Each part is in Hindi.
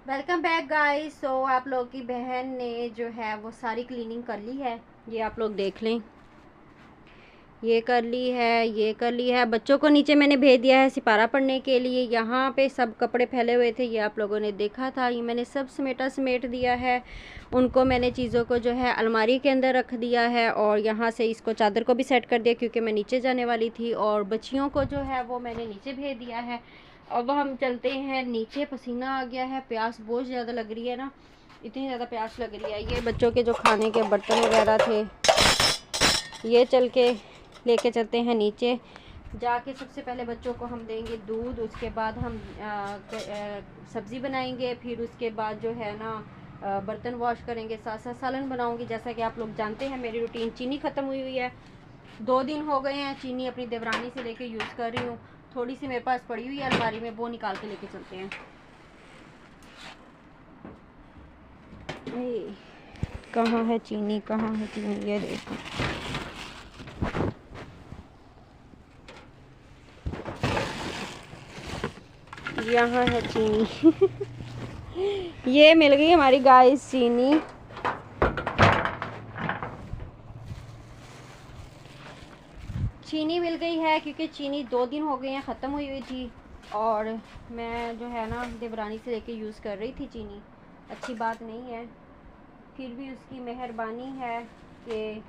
Welcome back guys. सो आप लोग की बहन ने जो है वो सारी क्लीनिंग कर ली है। ये आप लोग देख लें, ये कर ली है, ये कर ली है। बच्चों को नीचे मैंने भेज दिया है सिपारा पढ़ने के लिए। यहाँ पे सब कपड़े फैले हुए थे, ये आप लोगों ने देखा था। ये मैंने सब समेट दिया है। उनको मैंने चीज़ों को जो है अलमारी के अंदर रख दिया है और यहाँ से इसको चादर को भी सेट कर दिया क्योंकि मैं नीचे जाने वाली थी। और बच्चियों को जो है वो मैंने नीचे भेज दिया है। अब हम चलते हैं नीचे। पसीना आ गया है, प्यास बहुत ज़्यादा लग रही है ना, इतनी ज़्यादा प्यास लग रही है। ये बच्चों के जो खाने के बर्तन वगैरह थे, ये चल के लेके चलते हैं नीचे। जाके सबसे पहले बच्चों को हम देंगे दूध, उसके बाद हम सब्ज़ी बनाएंगे, फिर उसके बाद जो है ना बर्तन वॉश करेंगे, साथ साथ सालन बनाऊंगी। जैसा कि आप लोग जानते हैं मेरी रूटीन चीनी ख़त्म हुई है। 2 दिन हो गए हैं चीनी अपनी देवरानी से लेके यूज़ कर रही हूँ। थोड़ी सी मेरे पास पड़ी हुई है अलमारी में, वो निकाल के लेके चलते हैं। कहाँ है चीनी, कहाँ है चीनी? ये देखो, यहाँ है चीनी। ये मिल गई हमारी गाइस चीनी। चीनी मिल गई है क्योंकि चीनी 2 दिन हो गए हैं ख़त्म हुई थी और मैं जो है ना देवरानी से लेके यूज़ कर रही थी चीनी। अच्छी बात नहीं है, फिर भी उसकी मेहरबानी है कि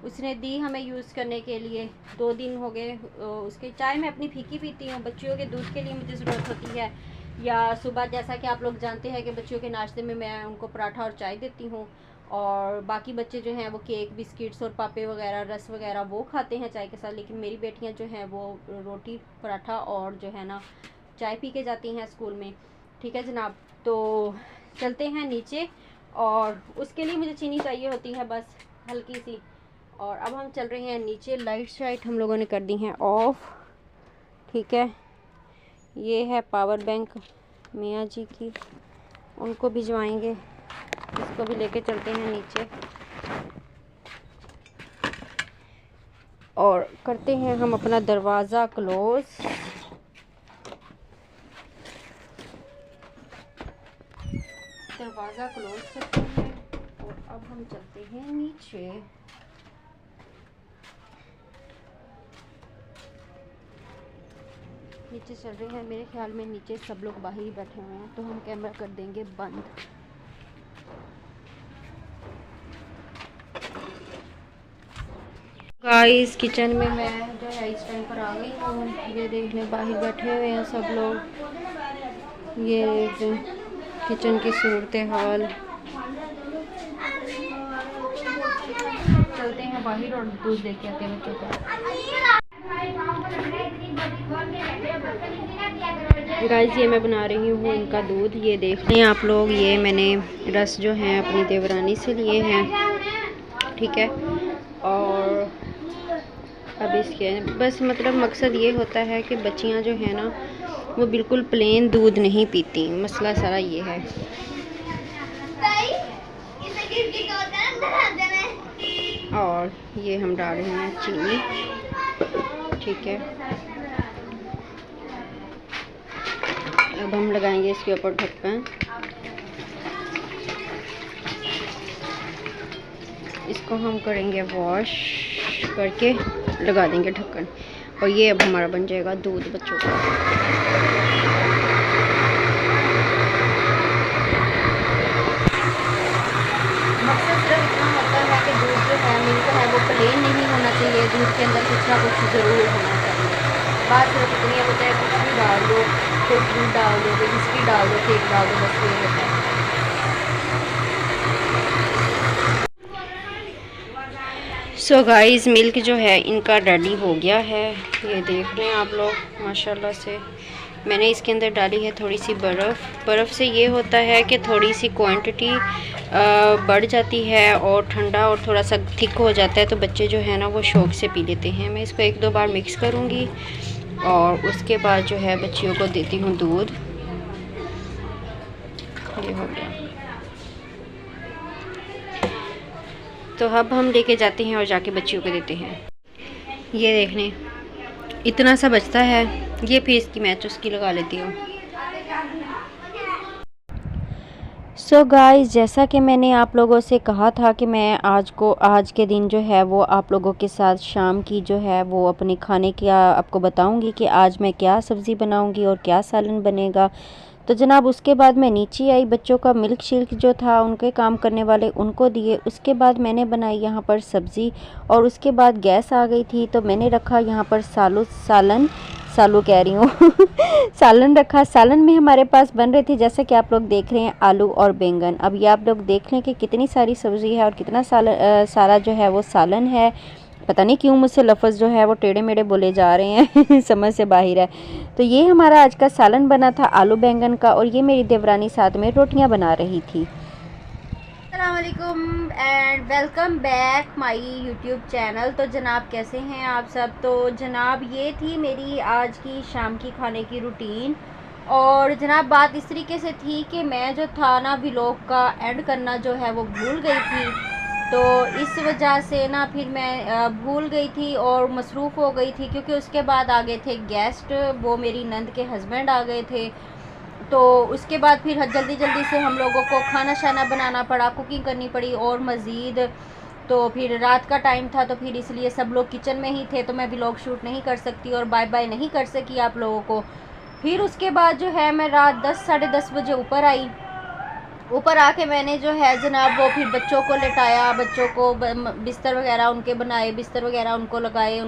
उसने दी हमें यूज़ करने के लिए। 2 दिन हो गए। उसके चाय मैं अपनी फीकी पीती हूँ, बच्चियों के दूध के लिए मुझे ज़रूरत होती है, या सुबह जैसा कि आप लोग जानते हैं कि बच्चियों के नाश्ते में मैं उनको पराठा और चाय देती हूँ। और बाकी बच्चे जो हैं वो केक, बिस्किट्स और पापे वगैरह, रस वगैरह वो खाते हैं चाय के साथ। लेकिन मेरी बेटियाँ जो हैं वो रोटी, पराठा और जो है ना चाय पी के जाती हैं स्कूल में। ठीक है जनाब, तो चलते हैं नीचे। और उसके लिए मुझे चीनी चाहिए होती है बस हल्की सी। और अब हम चल रहे हैं नीचे। लाइट शाइट हम लोगों ने कर दी हैं ऑफ। ठीक है, ये है पावर बैंक मियाँ जी की, उनको भिजवाएंगे। इसको भी लेके चलते हैं नीचे और करते हैं हम अपना दरवाज़ा क्लोज। दरवाज़ा क्लोज करते हैं और अब हम चलते हैं नीचे। नीचे चल रहे हैं, मेरे ख्याल में नीचे सब लोग बाहर ही बैठे हुए हैं, तो हम कैमरा कर देंगे बंद। गाइस किचन में मैं जो है इस टाइम पर आ गई हूँ। ये देखने बाहर बैठे हुए हैं सब लोग। ये किचन की सूरत हाल। चलते हैं बाहर और दूध लेके आते हैं बच्चों को। गाइस ये मैं बना रही हूँ इनका दूध। ये देख लें आप लोग, ये मैंने रस जो है अपनी देवरानी से लिए हैं। ठीक है, और अब इसके बस मतलब मकसद ये होता है कि बच्चियाँ जो है ना वो बिल्कुल प्लेन दूध नहीं पीती। मसला सारा ये है। और ये हम डाल रहे हैं चीनी। ठीक है, अब हम लगाएंगे इसके ऊपर ढक्कन। इसको हम करेंगे वॉश करके लगा देंगे ढक्कन। और ये अब हमारा बन जाएगा दूध बच्चों का। मकसद सिर्फ इतना होता है कि दूध जो है मिल्क है वो प्लेन नहीं होना चाहिए, दूध के अंदर कुछ ना कुछ ज़रूर होना चाहिए। बात सिर्फ इतनी है, बचाए कुछ भी डाल दो, कोई दूध डाल दो, कोई बिस्किट डाल दो, केक डाल दो, बस ये होता है। सो गाइस मिल्क जो है इनका रेडी हो गया है। ये देख रहे हैं आप लोग माशाल्लाह से। मैंने इसके अंदर डाली है थोड़ी सी बर्फ़ से ये होता है कि थोड़ी सी क्वांटिटी बढ़ जाती है और ठंडा और थोड़ा सा थिक हो जाता है, तो बच्चे जो है ना वो शौक़ से पी लेते हैं। मैं इसको 1-2 बार मिक्स करूँगी और उसके बाद जो है बच्चियों को देती हूँ दूध। ये हो गया। तो अब हम लेके जाते हैं और जाके बच्चियों को देते हैं। ये देखने इतना सा बचता है, ये फिर इसकी मैं चुस्की लगा लेती हूँ। सो गाइस, जैसा कि मैंने आप लोगों से कहा था कि मैं आज के दिन जो है वो आप लोगों के साथ शाम की जो है वो अपने खाने की आपको बताऊंगी कि आज मैं क्या सब्ज़ी बनाऊंगी और क्या सालन बनेगा। तो जनाब उसके बाद मैं नीचे आई, बच्चों का मिल्क शिल्क जो था उनके काम करने वाले उनको दिए। उसके बाद मैंने बनाई यहाँ पर सब्ज़ी और उसके बाद गैस आ गई थी तो मैंने रखा यहाँ पर सालू कह रही हूँ सालन रखा। सालन में हमारे पास बन रहे थे, जैसे कि आप लोग देख रहे हैं, आलू और बैंगन। अब ये आप लोग देख लें कि कितनी सारी सब्ज़ी है और कितना सारा जो है वो सालन है। पता नहीं क्यों मुझसे लफ्ज़ जो है वो टेढ़े मेढ़े बोले जा रहे हैं समझ से बाहर है। तो ये हमारा आज का सालन बना था आलू बैंगन का, और ये मेरी देवरानी साथ में रोटियां बना रही थी। अस्सलाम वालेकुम and welcome back my YouTube channel. तो जनाब कैसे हैं आप सब। तो जनाब ये थी मेरी आज की शाम की खाने की रूटीन। और जनाब बात इस तरीके से थी कि मैं जो था ना व्लॉग का एंड करना जो है वो भूल गई थी। तो इस वजह से ना फिर मैं भूल गई थी और मसरूफ़ हो गई थी, क्योंकि उसके बाद आ गए थे गेस्ट, वो मेरी नंद के हस्बैंड आ गए थे। तो उसके बाद फिर जल्दी जल्दी से हम लोगों को खाना शाना बनाना पड़ा, कुकिंग करनी पड़ी और मज़ीद। तो फिर रात का टाइम था तो फिर इसलिए सब लोग किचन में ही थे, तो मैं व्लॉग शूट नहीं कर सकती और बाय बाय नहीं कर सकी आप लोगों को। फिर उसके बाद जो है मैं रात 10 साढ़े 10 बजे ऊपर आई। ऊपर आके मैंने जो है जनाब वो फिर बच्चों को लेटाया, बच्चों को बिस्तर वगैरह उनके बनाए, बिस्तर वगैरह उनको लगाए,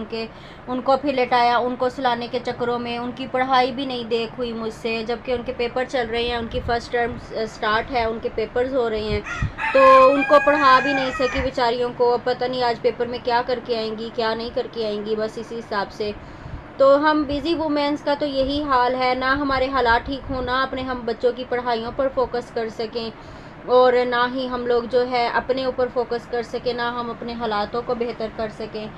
उनको फिर लेटाया। उनको सुलाने के चक्करों में उनकी पढ़ाई भी नहीं देख हुई मुझसे, जबकि उनके पेपर चल रहे हैं, उनकी फ़र्स्ट टर्म स्टार्ट है, उनके पेपर्स हो रहे हैं। तो उनको पढ़ा भी नहीं सकी बेचारियों को। अब पता नहीं आज पेपर में क्या करके आएंगी क्या नहीं करके आएंगी, बस इसी हिसाब से। तो हम बिज़ी वुमेंस का तो यही हाल है, ना हमारे हालात ठीक हो, ना अपने हम बच्चों की पढ़ाइयों पर फोकस कर सकें और ना ही हम लोग जो है अपने ऊपर फोकस कर सकें, ना हम अपने हालातों को बेहतर कर सकें।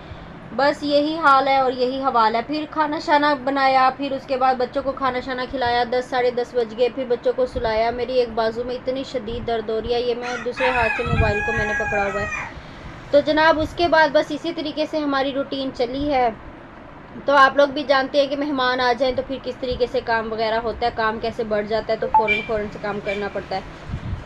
बस यही हाल है और यही हवाल है। फिर खाना शाना बनाया, फिर उसके बाद बच्चों को खाना शाना खिलाया, 10 साढ़े 10 बज गए। फिर बच्चों को सुलाया। मेरी एक बाजू में इतनी शदीद दर्द हो रही है, ये मैं दूसरे हाथ से मोबाइल को मैंने पकड़ा हुआ है। तो जनाब उसके बाद बस इसी तरीके से हमारी रूटीन चली है। तो आप लोग भी जानते हैं कि मेहमान आ जाएं तो फिर किस तरीके से काम वगैरह होता है, काम कैसे बढ़ जाता है, तो फ़ौरन से काम करना पड़ता है।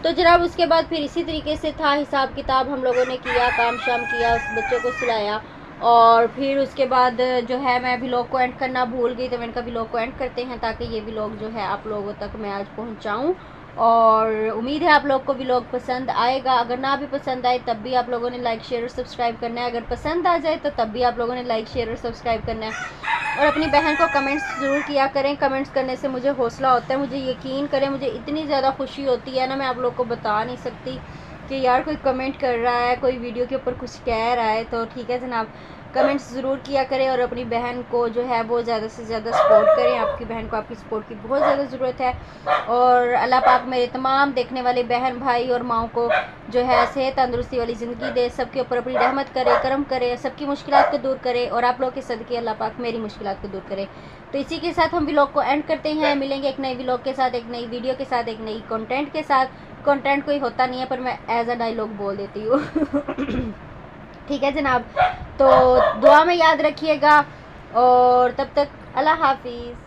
तो जनाब उसके बाद फिर इसी तरीके से था हिसाब किताब, हम लोगों ने किया, काम शाम किया, उस बच्चों को सुलाया। और फिर उसके बाद जो है मैं व्लॉग को एंड करना भूल गई, तो मैंने कहा व्लॉग को एंड करते हैं ताकि ये व्लॉग जो है आप लोगों तक मैं आज पहुँचाऊँ। और उम्मीद है आप लोग को व्लॉग पसंद आएगा। अगर ना भी पसंद आए तब भी आप लोगों ने लाइक शेयर और सब्सक्राइब करना है, अगर पसंद आ जाए तो तब भी आप लोगों ने लाइक शेयर और सब्सक्राइब करना है। और अपनी बहन को कमेंट्स ज़रूर किया करें, कमेंट्स करने से मुझे हौसला होता है, मुझे यकीन करें मुझे इतनी ज़्यादा खुशी होती है ना, मैं आप लोग को बता नहीं सकती कि यार कोई कमेंट कर रहा है, कोई वीडियो के ऊपर कुछ कह रहा है। तो ठीक है जनाब, कमेंट्स ज़रूर किया करें और अपनी बहन को जो है वो ज़्यादा से ज़्यादा सपोर्ट करें। आपकी बहन को आपकी सपोर्ट की बहुत ज़्यादा ज़रूरत है। और अल्लाह पाक मेरे तमाम देखने वाले बहन भाई और माओ को जो है सेहत तंदुरुस्ती वाली ज़िंदगी दे, सबके ऊपर अपनी रहमत करे, करम करे, सबकी मुश्किलात को दूर करे और आप लोग के सदके अल्लाह पाक मेरी मुश्किलात को दूर करे। तो इसी के साथ हम व्लॉग को एंड करते हैं। मिलेंगे एक नए व्लॉग के साथ, एक नई वीडियो के साथ, एक नई कंटेंट के साथ। कंटेंट कोई होता नहीं है पर मैं एज अ डायलॉग बोल देती हूँ ठीक है जनाब, तो दुआ में याद रखिएगा और तब तक अल्लाह हाफिज़।